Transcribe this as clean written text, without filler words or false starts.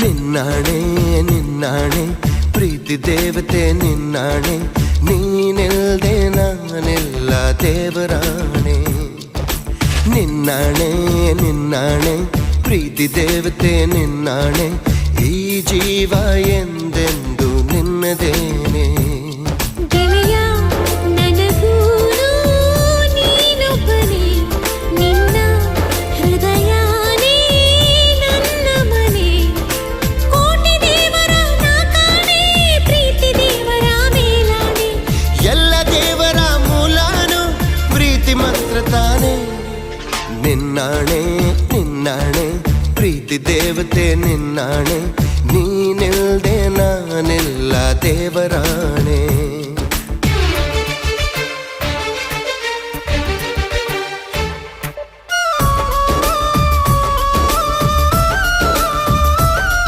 ನಿನ್ನಾಣೆ ನಿನ್ನಾಣೆ ಪ್ರೀತಿ ದೇವತೆ ನಿನ್ನಾಣೆ, ನೀನಿಲ್ದೆ ನಾನೆಲ್ಲ ದೇವರಾಣೆ. ನಿನ್ನಾಣೆ ನಿನ್ನಾಣೆ ಪ್ರೀತಿ ದೇವತೆ ನಿನ್ನಾಣೆ, ಈ ಜೀವ ಎಂದೆಂದು ನಿನ್ನದೇನೆ. ನಿನ್ನಾಣೆ ನಿನ್ನಾಣೆ ಪ್ರೀತಿ ದೇವತೆ ನಿನ್ನಾಣೆ, ನೀನಿಲ್ದೆ ನಾನೆಲ್ಲ ದೇವರಾಣೆ.